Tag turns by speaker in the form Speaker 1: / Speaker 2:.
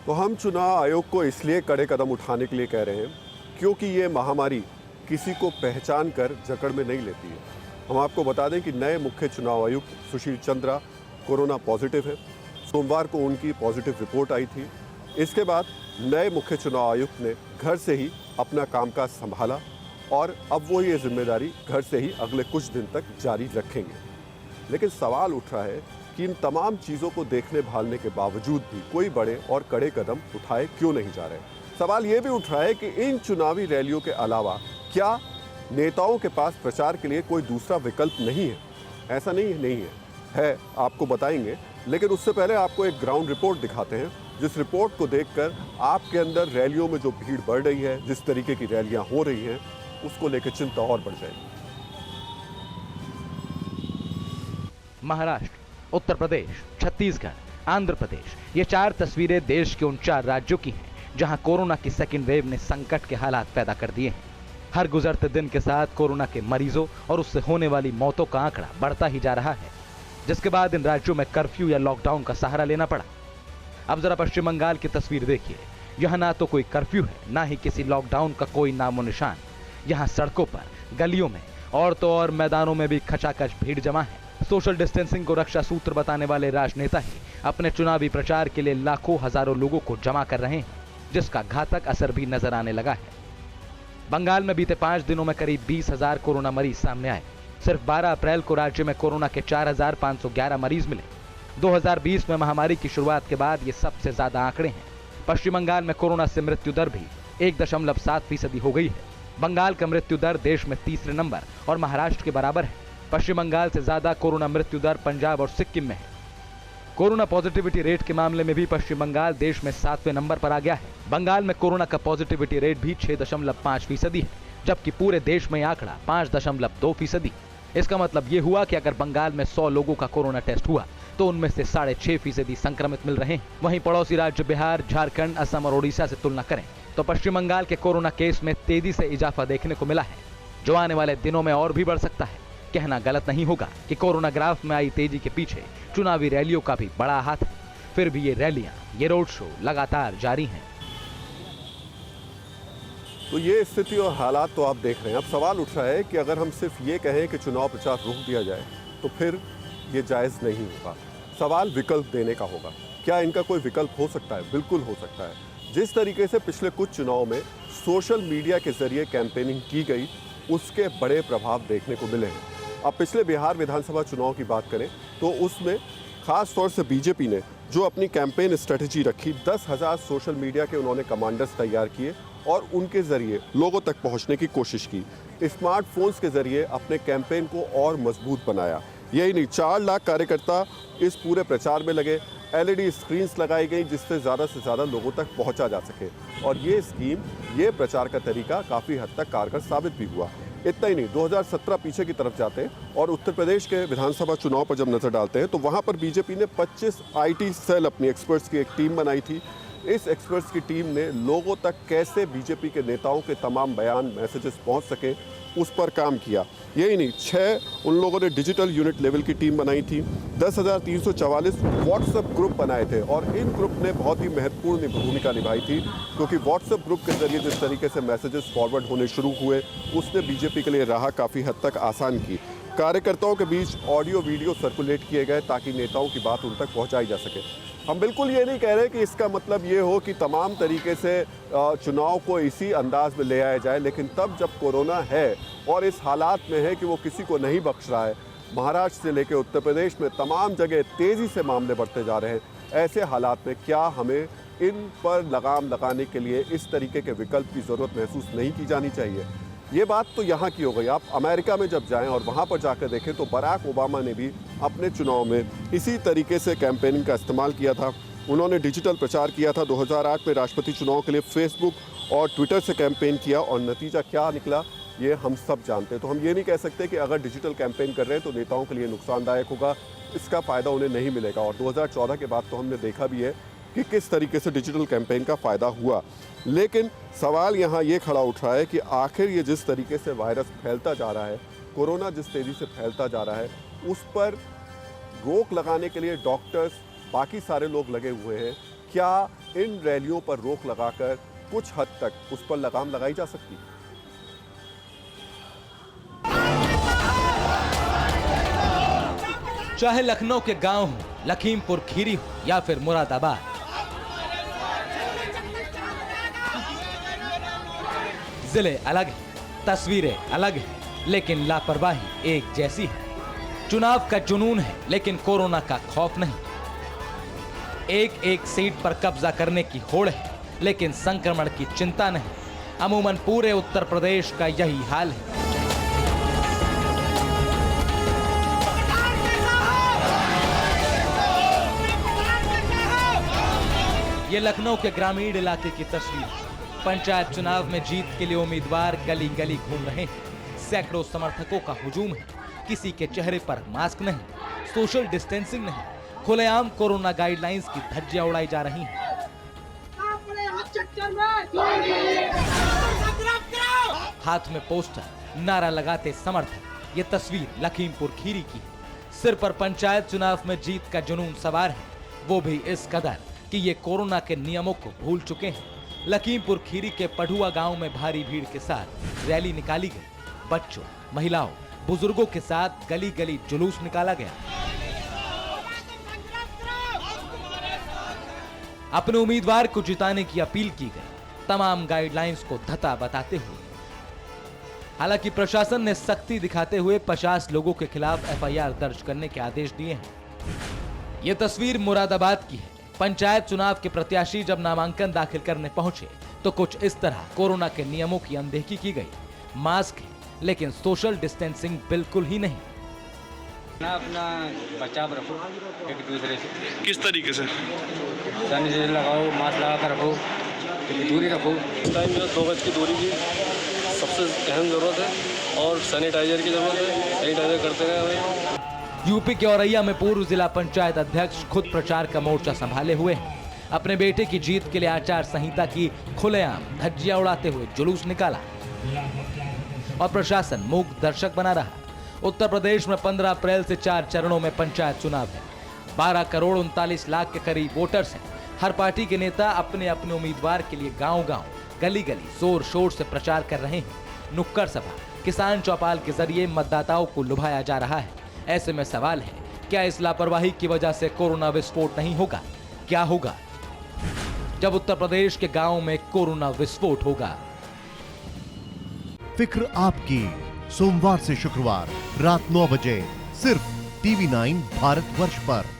Speaker 1: तो हम चुनाव आयोग को इसलिए कड़े कदम उठाने के लिए कह रहे हैं क्योंकि ये महामारी किसी को पहचान कर जकड़ में नहीं लेती है। हम आपको बता दें कि नए मुख्य चुनाव आयुक्त सुशील चंद्रा कोरोना पॉजिटिव है। सोमवार को उनकी पॉजिटिव रिपोर्ट आई थी। इसके बाद नए मुख्य चुनाव आयुक्त ने घर से ही अपना कामकाज संभाला और अब वो ये जिम्मेदारी घर से ही अगले कुछ दिन तक जारी रखेंगे। लेकिन सवाल उठ रहा है कि इन तमाम चीज़ों को देखने भालने के बावजूद भी कोई बड़े और कड़े कदम उठाए क्यों नहीं जा रहे। सवाल ये भी उठ रहा है कि इन चुनावी रैलियों के अलावा क्या नेताओं के पास प्रचार के लिए कोई दूसरा विकल्प नहीं है। ऐसा नहीं है, आपको बताएंगे। लेकिन उससे पहले आपको एक ग्राउंड रिपोर्ट दिखाते हैं, जिस रिपोर्ट को देखकर आपके अंदर रैलियों में जो भीड़ बढ़ रही है, जिस तरीके की रैलियां हो रही हैं, उसको लेकर चिंता और बढ़ जाएगी।
Speaker 2: महाराष्ट्र, उत्तर प्रदेश, छत्तीसगढ़, आंध्र प्रदेश, ये 4 तस्वीरें देश के उन 4 राज्यों की हैं जहां कोरोना की सेकेंड वेव ने संकट के हालात पैदा कर दिए हैं। हर गुजरते दिन के साथ कोरोना के मरीजों और उससे होने वाली मौतों का आंकड़ा बढ़ता ही जा रहा है, जिसके बाद इन राज्यों में कर्फ्यू या लॉकडाउन का सहारा लेना पड़ा। अब जरा पश्चिम बंगाल की तस्वीर देखिए। यहां ना तो कोई कर्फ्यू है, ना ही किसी लॉकडाउन का कोई नामो निशान। यहां सड़कों पर, गलियों में और तो और मैदानों में भी खचाखच भीड़ जमा है। सोशल डिस्टेंसिंग को रक्षा सूत्र बताने वाले राजनेता ही अपने चुनावी प्रचार के लिए लाखों हजारों लोगों को जमा कर रहे हैं, जिसका घातक असर भी नजर आने लगा है। बंगाल में बीते 5 दिनों में करीब 20,000 कोरोना मरीज सामने आए। सिर्फ 12 अप्रैल को राज्य में कोरोना के 4,511 मरीज मिले। 2020 में महामारी की शुरुआत के बाद ये सबसे ज्यादा आंकड़े हैं। पश्चिम बंगाल में कोरोना से मृत्यु दर भी 1.7% हो गई है। बंगाल का मृत्यु दर देश में तीसरे नंबर और महाराष्ट्र के बराबर है। पश्चिम बंगाल से ज्यादा कोरोना मृत्यु दर पंजाब और सिक्किम में है। कोरोना पॉजिटिविटी रेट के मामले में भी पश्चिम बंगाल देश में 7वें नंबर पर आ गया है। बंगाल में कोरोना का पॉजिटिविटी रेट भी 6.5% है, जबकि पूरे देश में आंकड़ा 5.2%। इसका मतलब ये हुआ कि अगर बंगाल में 100 लोगों का कोरोना टेस्ट हुआ तो उनमें से 6.5% संक्रमित मिल रहे हैं। वहीं पड़ोसी राज्य बिहार, झारखंड, असम और ओडिशा से तुलना करें तो पश्चिम बंगाल के कोरोना केस में तेजी से इजाफा देखने को मिला है, जो आने वाले दिनों में और भी बढ़ सकता है। कहना गलत नहीं होगा कि कोरोना ग्राफ में आई तेजी के पीछे चुनावी रैलियों का भी बड़ा हाथ है। फिर भी ये रैलियां, ये रोड शो लगातार जारी हैं।
Speaker 1: तो ये स्थिति और हालात तो आप देख रहे हैं। अब सवाल उठ रहा है कि अगर हम सिर्फ ये कहें कि चुनाव प्रचार रोक दिया जाए तो फिर ये जायज़ नहीं होगा। सवाल विकल्प देने का होगा। क्या इनका कोई विकल्प हो सकता है? बिल्कुल हो सकता है। जिस तरीके से पिछले कुछ चुनाव में सोशल मीडिया के जरिए कैंपेनिंग की गई, उसके बड़े प्रभाव देखने को मिले हैं। अब पिछले बिहार विधानसभा चुनाव की बात करें तो उसमें खास तौर से बीजेपी ने जो अपनी कैंपेन स्ट्रेटजी रखी, 10,000 सोशल मीडिया के उन्होंने कमांडर्स तैयार किए और उनके जरिए लोगों तक पहुंचने की कोशिश की। स्मार्टफोन्स के जरिए अपने कैंपेन को और मजबूत बनाया। यही नहीं, 4 लाख कार्यकर्ता इस पूरे प्रचार में लगे। LED स्क्रीन्स लगाई गई जिससे ज़्यादा से ज़्यादा लोगों तक पहुंचा जा सके। और ये स्कीम, ये प्रचार का तरीका काफ़ी हद तक कारगर साबित भी हुआ। इतना ही नहीं, 2017 पीछे की तरफ जाते हैं और उत्तर प्रदेश के विधानसभा चुनाव पर जब नजर डालते हैं तो वहां पर बीजेपी ने 25 IT सेल अपनी एक्सपर्ट्स की एक टीम बनाई थी। इस एक्सपर्ट्स की टीम ने लोगों तक कैसे बीजेपी के नेताओं के तमाम बयान, मैसेजेस पहुंच सके, उस पर काम किया। यही नहीं, 6 उन लोगों ने डिजिटल यूनिट लेवल की टीम बनाई थी। 10,344 व्हाट्सएप ग्रुप बनाए थे और इन ग्रुप ने बहुत ही महत्वपूर्ण भूमिका निभाई थी, क्योंकि व्हाट्सएप ग्रुप के जरिए जिस तरीके से मैसेजेस फॉरवर्ड होने शुरू हुए, उसने बीजेपी के लिए राह काफ़ी हद तक आसान की। कार्यकर्ताओं के बीच ऑडियो वीडियो सर्कुलेट किए गए ताकि नेताओं की बात उन तक पहुँचाई जा सके। हम बिल्कुल ये नहीं कह रहे कि इसका मतलब ये हो कि तमाम तरीके से चुनाव को इसी अंदाज में ले आया जाए, लेकिन तब जब कोरोना है और इस हालात में है कि वो किसी को नहीं बख्श रहा है, महाराष्ट्र से लेकर उत्तर प्रदेश में तमाम जगह तेज़ी से मामले बढ़ते जा रहे हैं, ऐसे हालात में क्या हमें इन पर लगाम लगाने के लिए इस तरीके के विकल्प की ज़रूरत महसूस नहीं की जानी चाहिए? ये बात तो यहाँ की हो गई। आप अमेरिका में जब जाएं और वहाँ पर जाकर देखें तो बराक ओबामा ने भी अपने चुनाव में इसी तरीके से कैंपेनिंग का इस्तेमाल किया था। उन्होंने डिजिटल प्रचार किया था। 2008 में राष्ट्रपति चुनाव के लिए फेसबुक और ट्विटर से कैंपेन किया और नतीजा क्या निकला ये हम सब जानते हैं। तो हम ये नहीं कह सकते कि अगर डिजिटल कैंपेन कर रहे हैं तो नेताओं के लिए नुकसानदायक होगा, इसका फ़ायदा उन्हें नहीं मिलेगा। और 2014 के बाद तो हमने देखा भी है कि किस तरीके से डिजिटल कैंपेन का फ़ायदा हुआ। लेकिन सवाल यहाँ ये खड़ा उठ रहा है कि आखिर ये जिस तरीके से वायरस फैलता जा रहा है, कोरोना जिस तेज़ी से फैलता जा रहा है, उस पर रोक लगाने के लिए डॉक्टर्स, बाकी सारे लोग लगे हुए हैं। क्या इन रैलियों पर रोक लगाकर कुछ हद तक उस पर लगाम लगाई जा सकती है?
Speaker 2: चाहे लखनऊ के गांव हो, लखीमपुर खीरी हो या फिर मुरादाबाद, जिले अलग हैं, तस्वीरें अलग हैं, लेकिन लापरवाही एक जैसी है। चुनाव का जुनून है, लेकिन कोरोना का खौफ नहीं। एक एक सीट पर कब्जा करने की होड़ है, लेकिन संक्रमण की चिंता नहीं। अमूमन पूरे उत्तर प्रदेश का यही हाल है। ये लखनऊ के ग्रामीण इलाके की तस्वीर। पंचायत चुनाव में जीत के लिए उम्मीदवार गली गली घूम रहे हैं। सैकड़ों समर्थकों का हुजूम है। किसी के चेहरे पर मास्क नहीं, सोशल डिस्टेंसिंग नहीं, खुलेआम कोरोना गाइडलाइंस की धज्जियां उड़ाई जा रही हैं। हाथ में पोस्टर, नारा लगाते समर्थक। ये तस्वीर लखीमपुर खीरी की है। सिर पर पंचायत चुनाव में जीत का जुनून सवार है, वो भी इस कदर कि ये कोरोना के नियमों को भूल चुके हैं। लखीमपुर खीरी के पढ़ुआ गांव में भारी भीड़ के साथ रैली निकाली गई। बच्चों, महिलाओं, बुजुर्गों के साथ गली गली जुलूस निकाला गया। अपने उम्मीदवार को जिताने की अपील की गई, तमाम गाइडलाइंस को धता बताते हुए। हालांकि प्रशासन ने सख्ती दिखाते हुए 50 लोगों के खिलाफ एफआईआर दर्ज करने के आदेश दिए हैं। यह तस्वीर मुरादाबाद की है। पंचायत चुनाव के प्रत्याशी जब नामांकन दाखिल करने पहुंचे तो कुछ इस तरह कोरोना के नियमों की अनदेखी की गई। मास्क है, लेकिन सोशल डिस्टेंसिंग बिल्कुल ही नहीं।
Speaker 3: अपना बचाव रखो एक दूसरे से।
Speaker 4: किस तरीके से?
Speaker 3: सैनिटाइजर लगाओ, मास्क लगा कर रखो, दूरी रखो।
Speaker 4: इस टाइम जो 2 गज की दूरी की सबसे अहम जरूरत है और सैनिटाइजर की जरूरत है। सैनिटाइजर करते रहे हमें।
Speaker 2: यूपी के औरैया में पूर्व जिला पंचायत अध्यक्ष खुद प्रचार का मोर्चा संभाले हुए हैं। अपने बेटे की जीत के लिए आचार संहिता की खुलेआम धज्जियां उड़ाते हुए जुलूस निकाला और प्रशासन मूक दर्शक बना रहा। उत्तर प्रदेश में 15 अप्रैल से 4 चरणों में पंचायत चुनाव है। 12 करोड़ 39 लाख के करीब वोटर्स हैं। हर पार्टी के नेता अपने अपने उम्मीदवार के लिए गांव-गांव, गली-गली जोर शोर से प्रचार कर रहे हैं। नुक्कड़ सभा, किसान चौपाल के जरिए मतदाताओं को लुभाया जा रहा है। ऐसे में सवाल है, क्या इस लापरवाही की वजह से कोरोना विस्फोट नहीं होगा? क्या होगा जब उत्तर प्रदेश के गांव में कोरोना विस्फोट होगा?
Speaker 5: फिक्र आपकी, सोमवार से शुक्रवार रात 9 बजे सिर्फ TV9 भारतवर्ष पर।